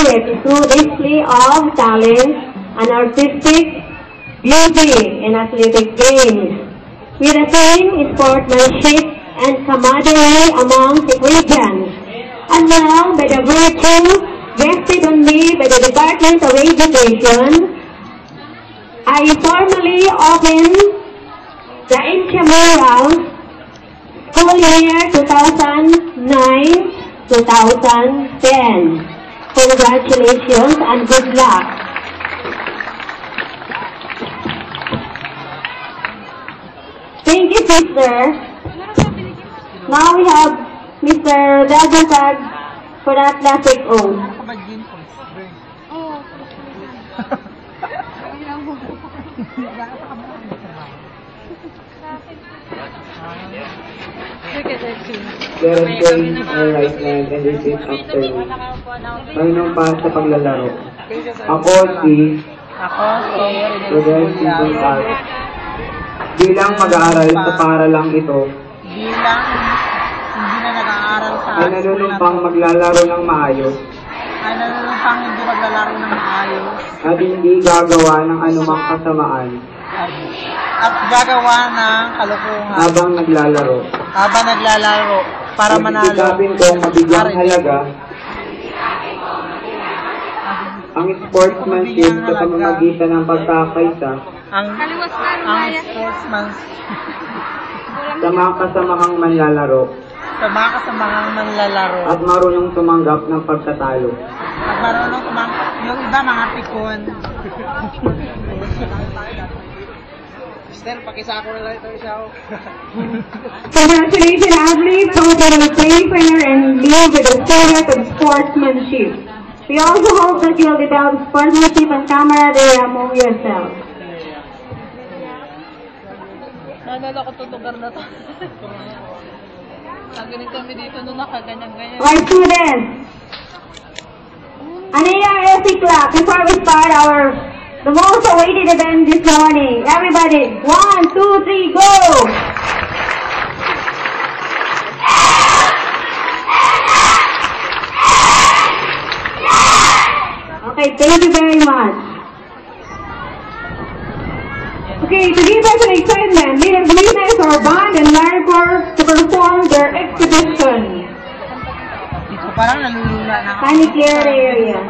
it through display of talent and artistic beauty in athletic games, with a theme sportsmanship and camaraderie among equestrians. And now, by the virtue vested on me by the Department of Education, I formally open the intramural school year 2009-2010. Congratulations and good luck. Thank you, sister. Now we have Mr. Dagantag for the athletic oath. Guarantee our right hand and repeat after me. Panginoon pa sa paglalaro. Ako si Prudencio Gonzal. Bilang mag-aaral sa paaralang ito, hindi na nag-aaral sa ay nanunumpang maglalaro ng maayos, hindi maglalaro ng maayos, at hindi gagawa ng anumang kasamaan at gagawa ng kalukuhan habang naglalaro. Para manalo. Pagkikapin kong mabigyang halaga ang sportsmanship sa pamamagitan ng pagkakaisa ang sportsmanship sa mga kasamahang manlalaro at marunong tumanggap ng pagtatalo. Yung iba mga pikon. Sister, pakisako na lang ito siya. Congratulations, athletes, hope that you play fair and live with the spirit of sportsmanship. We also hope that you will develop sportsmanship and camaraderie among yourselves. Naalala ko itong lugar na ito. Nagaling kami dito nung nakaganyan-ganyan. Right, students. Anaya Ethic Club, before we start the most awaited event this morning. Everybody, 1, 2, 3, go! Okay, thank you very much. Okay, to give us an excitement, lead and witness our band and Larry Corps to perform their exhibition. Dito parang nalulula na. Kindly clear the area.